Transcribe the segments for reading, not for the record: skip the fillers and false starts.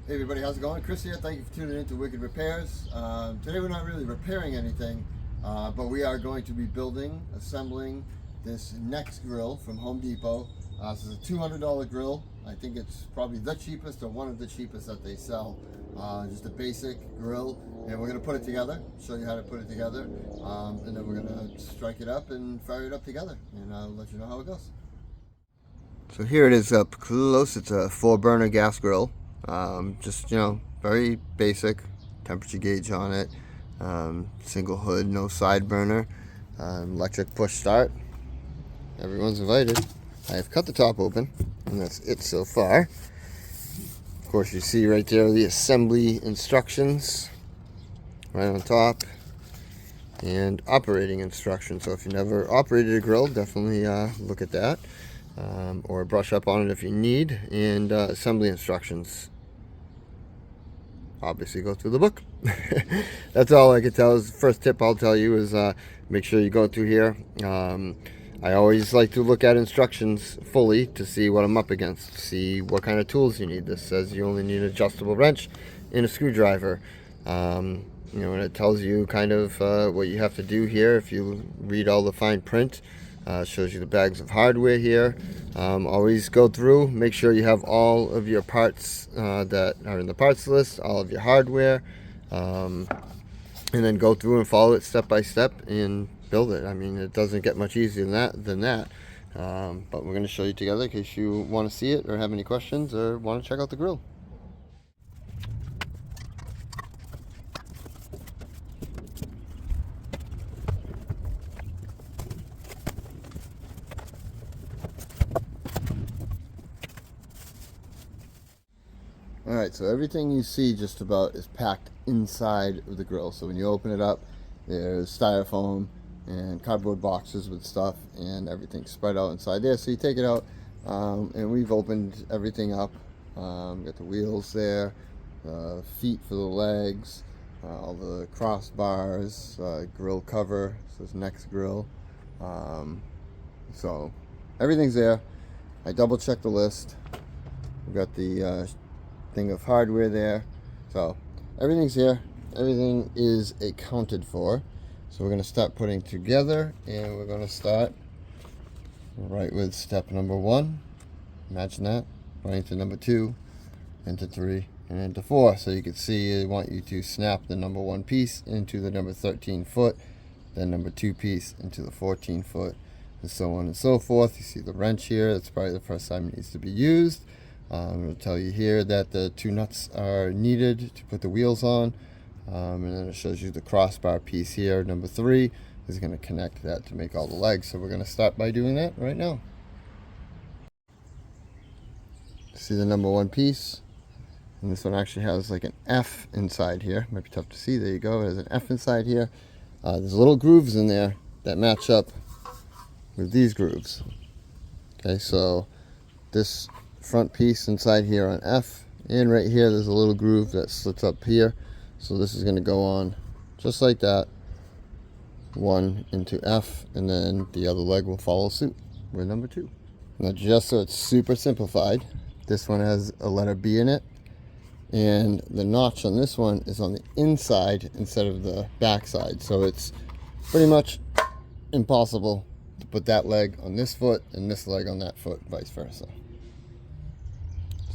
Hey everybody, how's it going? Chris here. Thank you for tuning in to Wicked Repairs. Today we're not really repairing anything, but we are going to be assembling this Nexgrill from Home Depot. This is a $200 grill. I think it's probably the cheapest or one of the cheapest that they sell. Just a basic grill, and we're going to put it together, show you how to put it together, and then we're going to strike it up and fire it up together, and I'll let you know how it goes. So here it is up close. It's a 4-burner gas grill. Just, very basic, temperature gauge on it, single hood, no side burner, electric push start. Everyone's invited. I have cut the top open, and that's it so far. Of course, you see right there the assembly instructions right on top, and operating instructions. So if you never operated a grill, definitely look at that, or brush up on it if you need, and assembly instructions. Obviously go through the book. That's all I can tell. Is the first tip I'll tell you is make sure you go through here. I always like to look at instructions fully to see what I'm up against, see what kind of tools you need. This says you only need an adjustable wrench and a screwdriver. And it tells you kind of what you have to do here. If you read all the fine print, shows you the bags of hardware here. Always go through, make sure you have all of your parts that are in the parts list, all of your hardware, and then go through and follow it step by step and build it. I mean, it doesn't get much easier than that. But we're going to show you together in case you want to see it or have any questions or want to check out the grill. Alright, so everything you see just about is packed inside of the grill. So when you open it up, there's styrofoam and cardboard boxes with stuff, and everything's spread out inside there. So you take it out, and we've opened everything up. Got the wheels there, feet for the legs, all the crossbars, grill cover, says Nexgrill. So everything's there. I double checked the list. We've got the thing of hardware there, so everything's here, everything is accounted for. So we're going to start putting together, and we're going to start right with step number 1. Imagine that, right into number 2, into 3, and into 4. So you can see I want you to snap the number 1 piece into the number 13 foot, then number 2 piece into the 14 foot, and so on and so forth. You see the wrench here, that's probably the first time it needs to be used. I'm going to tell you here that the 2 nuts are needed to put the wheels on, and then it shows you the crossbar piece here. Number 3 is going to connect that to make all the legs. So we're going to start by doing that right now. See the number 1 piece, and this one actually has like an F inside here. Might be tough to see. There you go. It has an F inside here. There's little grooves in there that match up with these grooves. Okay, so this front piece inside here on F, and right here there's a little groove that slits up here, so this is going to go on just like that, 1 into F, and then the other leg will follow suit with number 2. Now, just so it's super simplified, this one has a letter B in it, and the notch on this one is on the inside instead of the back side, so it's pretty much impossible to put that leg on this foot and this leg on that foot, vice versa.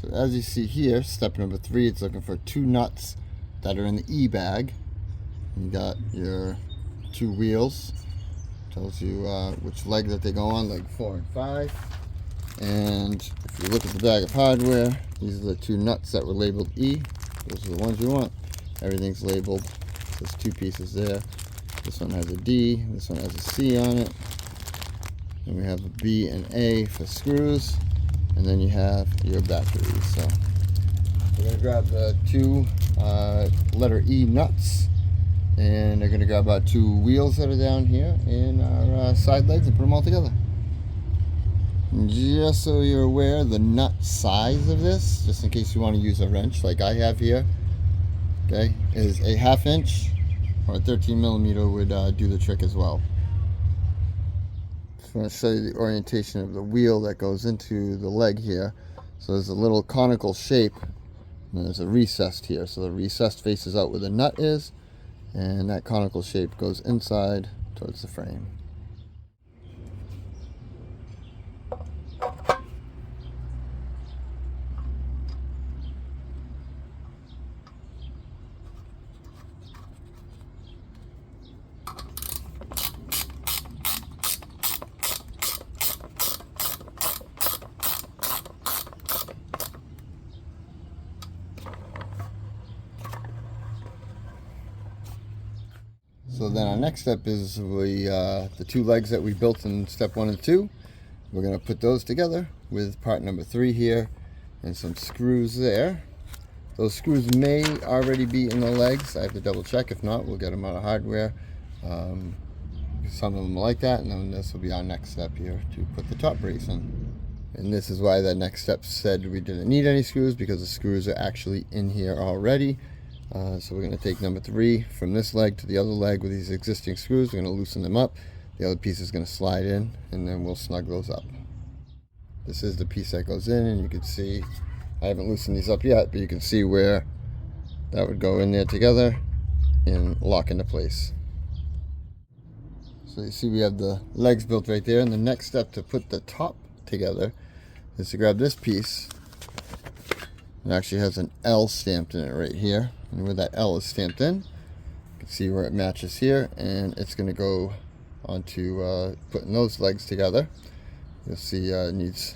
So as you see here, step number 3, it's looking for 2 nuts that are in the E bag. You got your 2 wheels, tells you which leg that they go on, leg 4 and 5. And if you look at the bag of hardware, these are the 2 nuts that were labeled E. Those are the ones you want. Everything's labeled. There's 2 pieces there. This one has a D, this one has a C on it. And we have a B and A for screws. And then you have your batteries. So we're going to grab the 2 letter E nuts, and they're going to grab our 2 wheels that are down here and our side legs and put them all together. And just so you're aware, the nut size of this, just in case you want to use a wrench like I have here, okay, is a 1/2 inch, or a 13 millimeter would do the trick as well. I'm going to show you the orientation of the wheel that goes into the leg here. So there's a little conical shape And there's a recessed here, so the recessed faces out where the nut is, and that conical shape goes inside towards the frame. So then our next step is the two legs that we built in step 1 and 2. We're going to put those together with part number 3 here and some screws there. Those screws may already be in the legs. I have to double check. If not, we'll get them out of hardware. Some of them are like that, and then this will be our next step here to put the top brace in. And this is why that next step said we didn't need any screws, because the screws are actually in here already. So we're going to take number 3 from this leg to the other leg with these existing screws. We're going to loosen them up. The other piece is going to slide in, and then we'll snug those up. This is the piece that goes in, and you can see, I haven't loosened these up yet, but you can see where that would go in there together and lock into place. So you see we have the legs built right there, and the next step to put the top together is to grab this piece. It actually has an L stamped in it right here, and where that L is stamped in, you can see where it matches here, and it's going to go onto putting those legs together. You'll see it needs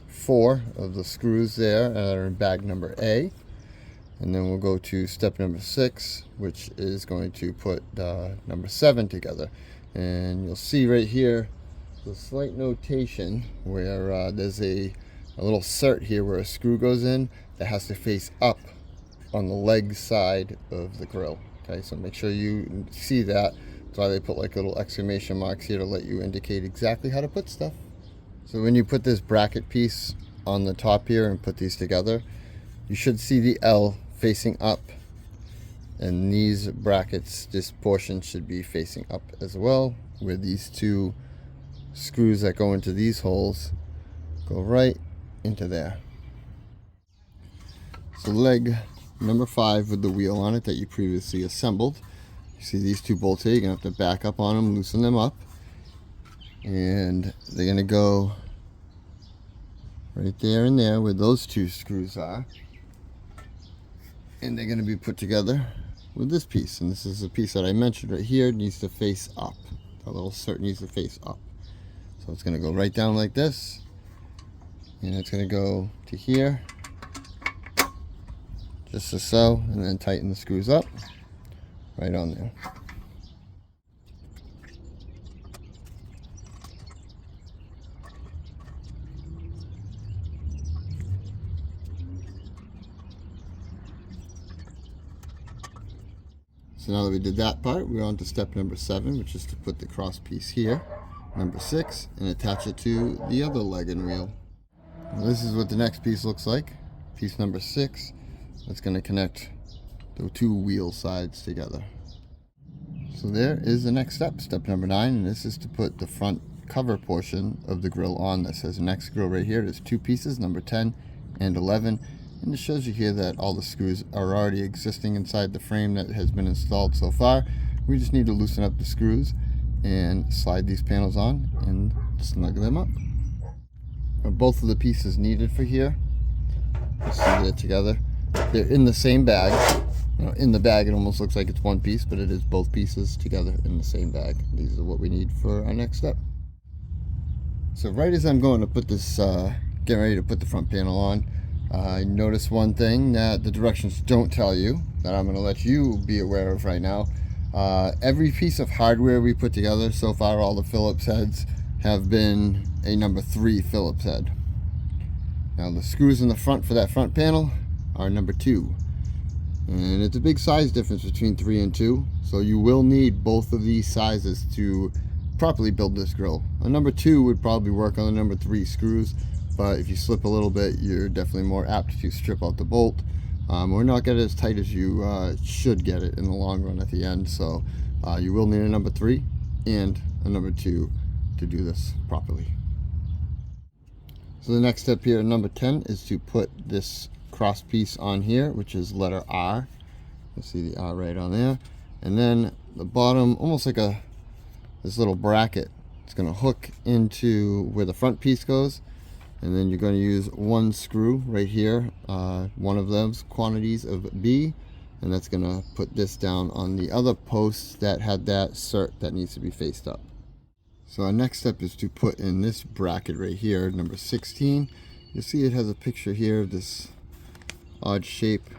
4 of the screws there that are in bag number A, and then we'll go to step number 6, which is going to put number 7 together. And you'll see right here the slight notation where there's a little cert here where a screw goes in that has to face up on the leg side of the grill. Okay, so make sure you see that. That's why they put like little exclamation marks here to let you indicate exactly how to put stuff. So when you put this bracket piece on the top here and put these together, you should see the L facing up, and these brackets, this portion should be facing up as well, where these 2 screws that go into these holes go right into there. So leg number 5 with the wheel on it that you previously assembled, you see these 2 bolts here. You're gonna have to back up on them, loosen them up, and they're gonna go right there and there where those 2 screws are, and they're gonna be put together with this piece. And this is the piece that I mentioned right here. It needs to face up. The little cert needs to face up. So it's gonna go right down like this, and it's going to go to here, just as so, and then tighten the screws up right on there. So now that we did that part, we're on to step number 7, which is to put the cross piece here, number 6, and attach it to the other leg and wheel. This is what the next piece looks like. Piece number 6. That's going to connect the 2 wheel sides together. So there is the next step, step number 9, and this is to put the front cover portion of the grill on. This has a Nexgrill right here. There's 2 pieces, number 10 and 11, and it shows you here that all the screws are already existing inside the frame that has been installed so far. We just need to loosen up the screws and slide these panels on and snug them up. Both of the pieces needed for here, let's see it together. They're in the same bag. In the bag it almost looks like it's one piece, but it is both pieces together in the same bag. These are what we need for our next step. So right as I'm going to put this, getting ready to put the front panel on, I noticed one thing that the directions don't tell you, that I'm going to let you be aware of right now. Every piece of hardware we put together so far, all the Phillips heads have been a number 3 Phillips head. Now the screws in the front for that front panel are number 2, and it's a big size difference between 3 and 2, so you will need both of these sizes to properly build this grill. A number 2 would probably work on the number 3 screws, but if you slip a little bit, you're definitely more apt to strip out the bolt or not get it as tight as you should get it in the long run at the end. So you will need a number 3 and a number 2 to do this properly. So the next step here, number 10, is to put this cross piece on here, which is letter R. You see the R right on there. And then the bottom, almost like this little bracket, it's going to hook into where the front piece goes. And then you're going to use one screw right here, one of those quantities of B, and that's going to put this down on the other post that had that cert that needs to be faced up. So our next step is to put in this bracket right here, number 16. You'll see it has a picture here of this odd shape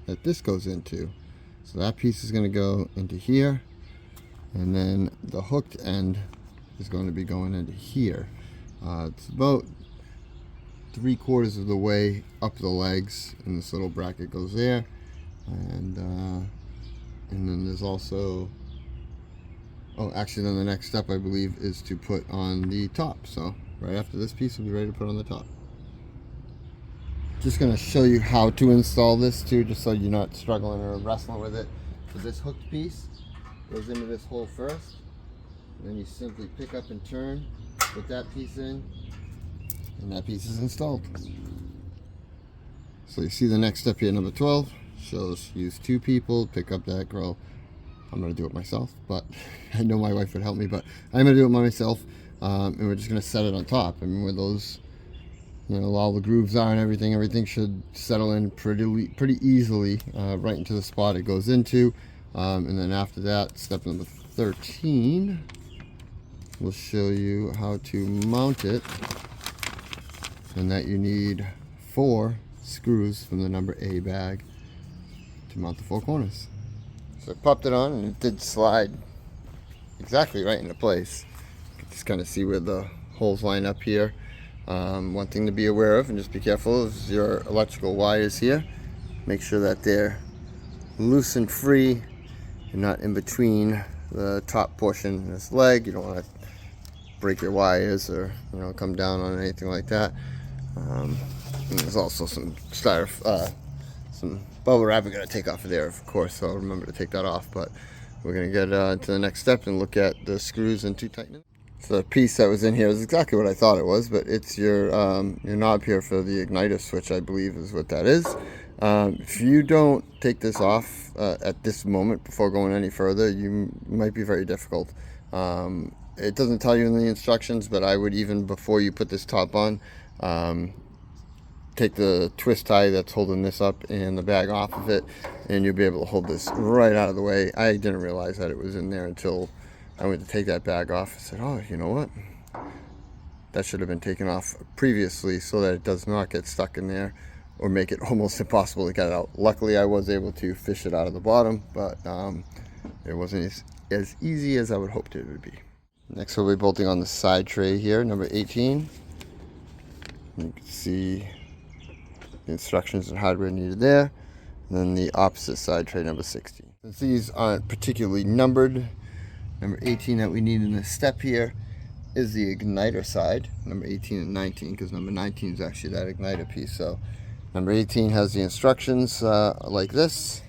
that this goes into. So that piece is going to go into here, and then the hooked end is going to be going into here. It's about 3/4 of the way up the legs, and this little bracket goes there, and then there's also, oh, actually then the next step I believe is to put on the top. So right after this piece we'll be ready to put on the top. Just going to show you how to install this too, just so you're not struggling or wrestling with it. So this hooked piece goes into this hole first, and then you simply pick up and turn, put that piece in, and that piece is installed. So you see the next step here, number 12, shows use 2 people, pick up that grill. I'm going to do it myself, but I know my wife would help me, but I'm going to do it myself, and we're just going to set it on top. I mean, where those, you know, all the grooves are and everything should settle in pretty easily right into the spot it goes into. And then after that, step number 13 will show you how to mount it, and that you need 4 screws from the number A bag to mount the 4 corners. So I popped it on, and it did slide exactly right into place. You can just kind of see where the holes line up here. One thing to be aware of, and just be careful, is your electrical wires here. Make sure that they're loose and free and not in between the top portion of this leg. You don't want to break your wires or, you know, come down on anything like that. And there's also some some bubble wrap we're going to take off of there, of course, so I'll remember to take that off. But we're going to get to the next step and look at the screws and 2 tightening. So the piece that was in here is exactly what I thought it was, but it's your knob here for the igniter switch, I believe is what that is. If you don't take this off at this moment before going any further, you might be very difficult. It doesn't tell you in the instructions, but I would, even before you put this top on, take the twist tie that's holding this up and the bag off of it, and you'll be able to hold this right out of the way. I didn't realize that it was in there until I went to take that bag off. I said, oh, you know what? That should have been taken off previously so that it does not get stuck in there or make it almost impossible to get it out. Luckily, I was able to fish it out of the bottom, but it wasn't as easy as I would hoped it would be. Next, we'll be bolting on the side tray here, number 18. You can see the instructions and hardware needed there. And then the opposite side tray, number 16. Since these aren't particularly numbered, number 18 that we need in this step here is the igniter side, number 18 and 19, because number 19 is actually that igniter piece. So number 18 has the instructions like this.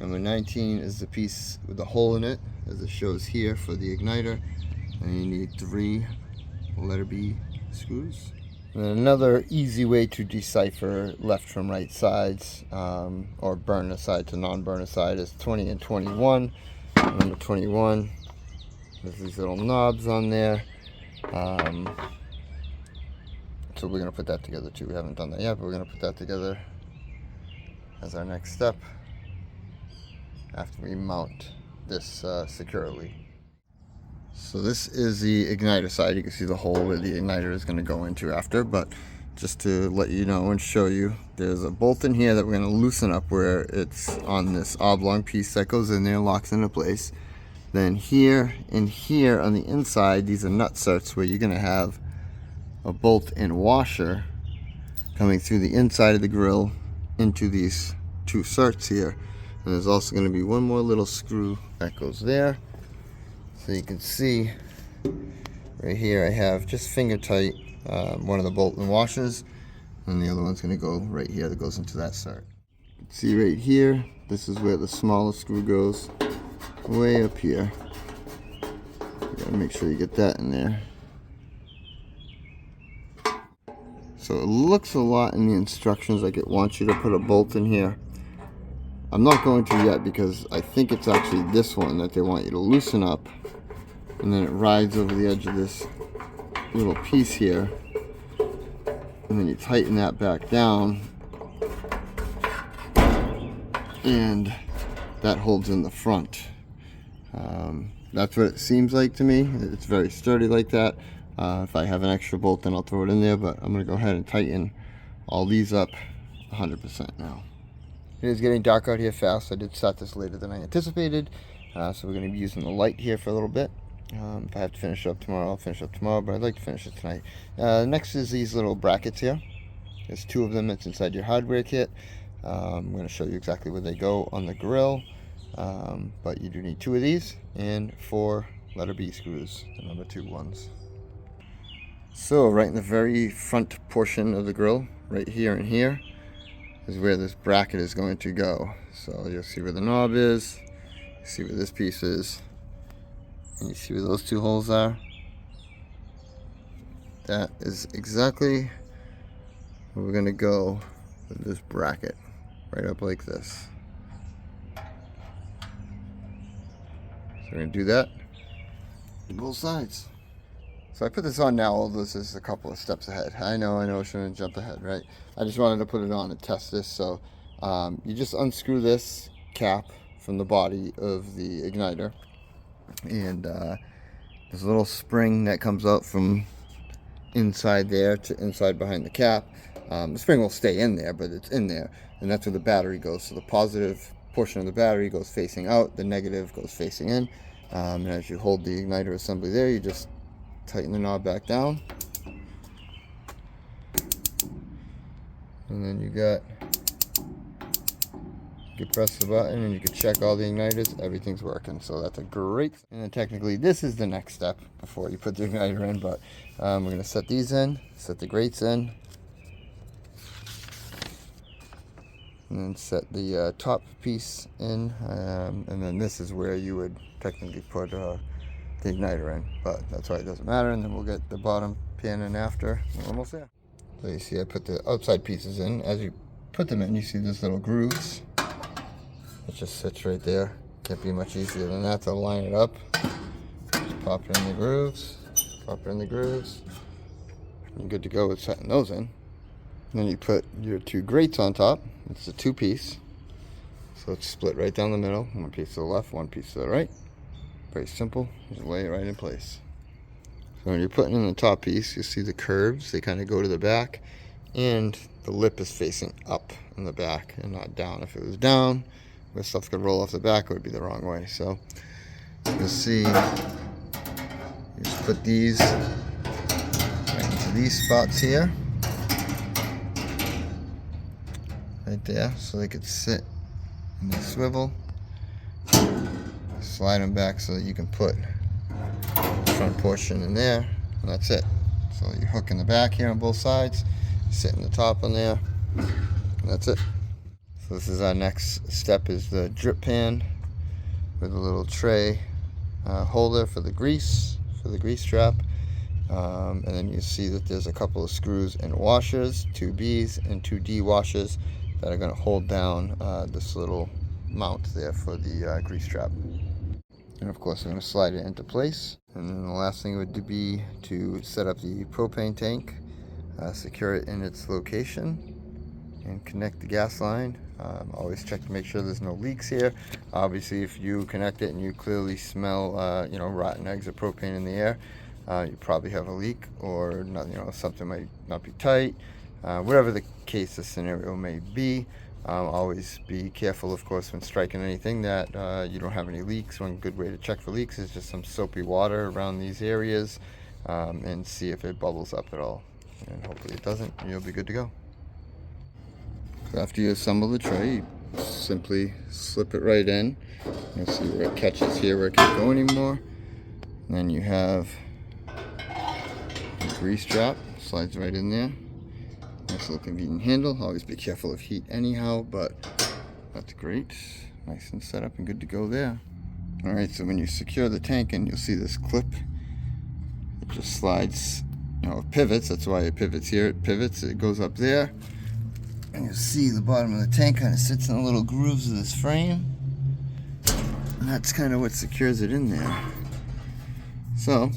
Number 19 is the piece with the hole in it, as it shows here for the igniter. And you need 3 letter B screws. And another easy way to decipher left from right sides, or burner side to non-burner side, is 20 and 21. Number 21, there's these little knobs on there. So we're going to put that together too. We haven't done that yet, but we're going to put that together as our next step after we mount this securely. So this is the igniter side. You can see the hole where the igniter is going to go into after, but just to let you know and show you, there's a bolt in here that we're going to loosen up where it's on this oblong piece that goes in there, locks into place. Then here and here on the inside, these are nut certs where you're going to have a bolt and washer coming through the inside of the grill into these 2 certs here. And there's also going to be one more little screw that goes there. So you can see right here I have just finger tight one of the bolt and washers, and the other one's going to go right here that goes into that cert. You can see right here, this is where the smallest screw goes, way up here. You gotta make sure you get that in there. So it looks a lot in the instructions like it wants you to put a bolt in here. I'm not going to yet because I think it's actually this one that they want you to loosen up, and then it rides over the edge of this little piece here, and then you tighten that back down, and that holds in the front. That's what it seems like to me. It's very sturdy like that. If I have an extra bolt, then I'll throw it in there, but I'm going to go ahead and tighten all these up 100% now. It is getting dark out here fast. I did start this later than I anticipated, so we're going to be using the light here for a little bit. If I have to finish it up tomorrow, I'll finish it up tomorrow, but I'd like to finish it tonight. Next is these little brackets here. There's 2 of them that's inside your hardware kit. I'm going to show you exactly where they go on the grill, but you do need 2 of these and 4 letter B screws, the number 2 ones. So right in the very front portion of the grill, right here and here, is where this bracket is going to go. So you'll see where the knob is, you see where this piece is, and you see where those 2 holes are. That is exactly where we're going to go with this bracket, right up like this. So we're going to do that on both sides. So I put this on now, although this is a couple of steps ahead. I know, I shouldn't jump ahead, right? I just wanted to put it on and test this. So you just unscrew this cap from the body of the igniter, and there's a little spring that comes out from inside there to inside behind the cap. The spring will stay in there, but it's in there, and that's where the battery goes. So the positive portion of the battery goes facing out, the negative goes facing in, and as you hold the igniter assembly there, you just tighten the knob back down, and then you can press the button and you can check all the igniters, everything's working. So that's a great, and then technically this is the next step before you put the igniter in, but we're going to set these in, set the grates in, and then set the top piece in, and then this is where you would technically put the igniter in, but that's why it doesn't matter. And then we'll get the bottom pin in after. We're almost there. So you see I put the outside pieces in. As you put them in, you see these little grooves. It just sits right there. Can't be much easier than that to line it up. Just pop it in the grooves, pop it in the grooves. You're good to go with setting those in. And then you put your 2 grates on top. It's a 2-piece, so it's split right down the middle. 1 piece to the left, 1 piece to the right. Very simple. Just lay it right in place. So when you're putting in the top piece, you see the curves. They kind of go to the back, and the lip is facing up in the back and not down. If it was down, where stuff could roll off the back, it would be the wrong way. So you'll see, you just put these right into these spots here, right there, so they could sit in the swivel. Slide them back so that you can put the front portion in there, and that's it. So you hook in the back here on both sides, sit in the top on there, and that's it. So this is our next step, is the drip pan with a little tray holder for the grease trap, and then you see that there's a couple of screws and washers, 2 B's and 2 D washers that are going to hold down this little mount there for the grease trap. And of course I'm going to slide it into place. And then the last thing would be to set up the propane tank, secure it in its location, and connect the gas line. Always check to make sure there's no leaks here. Obviously if you connect it and you clearly smell rotten eggs or propane in the air, you probably have a leak, or not, something might not be tight. Whatever the case, the scenario may be. Always be careful, of course, when striking anything that you don't have any leaks. One good way to check for leaks is just some soapy water around these areas, and see if it bubbles up at all. And hopefully it doesn't, and you'll be good to go. So after you assemble the tray, you simply slip it right in. You'll see where it catches here, where it can't go anymore. And then you have the grease trap, slides right in there. Nice little convenient handle. Always be careful of heat anyhow, but that's great. Nice and set up and good to go there. Alright, so when you secure the tank in, you'll see this clip. It just slides pivots. That's why it pivots here. It pivots. It goes up there. And you'll see the bottom of the tank kind of sits in the little grooves of this frame. And that's kind of what secures it in there. So,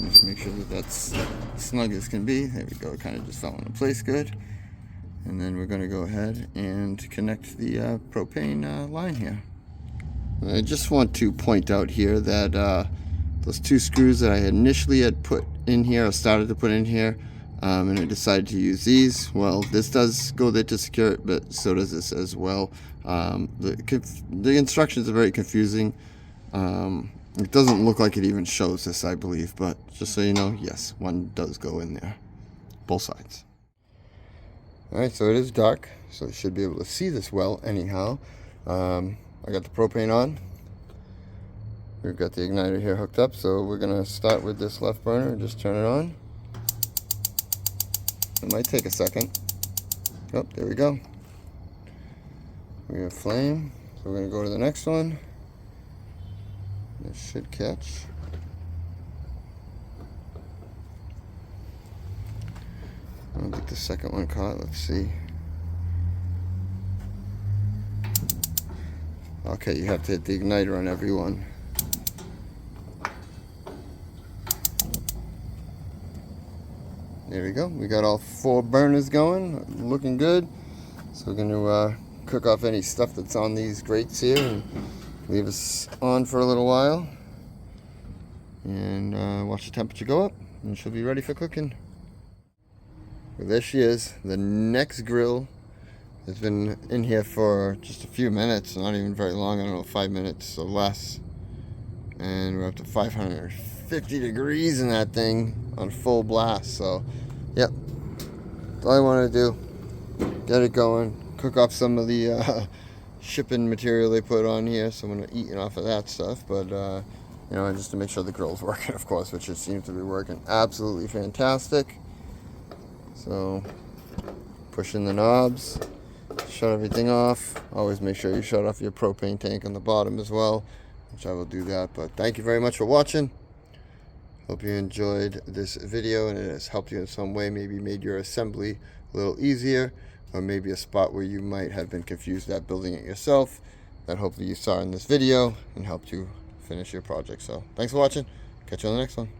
just make sure that that's snug as can be. There we go. It kind of just fell into place good. And then we're going to go ahead and connect the propane line here. I just want to point out here that those 2 screws that I initially had put in here, or started to put in here, and I decided to use these. Well, this does go there to secure it, but so does this as well. The instructions are very confusing. It doesn't look like it even shows this, I believe, but just so you know, yes, one does go in there, both sides. Alright, so it is dark, so you should be able to see this well anyhow. I got the propane on. We've got the igniter here hooked up, so we're going to start with this left burner and just turn it on. It might take a second. Oh, there we go. We have flame, so we're going to go to the next one. This should catch. I don't think the second one caught. Let's see. Okay, you have to hit the igniter on every one. There we go. We got all 4 burners going, looking good. So we're going to cook off any stuff that's on these grates here and leave us on for a little while. And watch the temperature go up, and she'll be ready for cooking. Well, there she is. The Nexgrill has been in here for just a few minutes, not even very long. I don't know, 5 minutes or less. And we're up to 550 degrees in that thing on full blast. So, yep, that's all I want to do. Get it going. Cook off some of the shipping material they put on here. So I'm going to eat off of that stuff. But, you know, just to make sure the grill's working, of course, which it seems to be working absolutely fantastic. So, pushing the knobs, shut everything off. Always make sure you shut off your propane tank on the bottom as well, which I will do that. But thank you very much for watching. Hope you enjoyed this video and it has helped you in some way, maybe made your assembly a little easier, or maybe a spot where you might have been confused at building it yourself that hopefully you saw in this video and helped you finish your project. So thanks for watching. Catch you on the next one.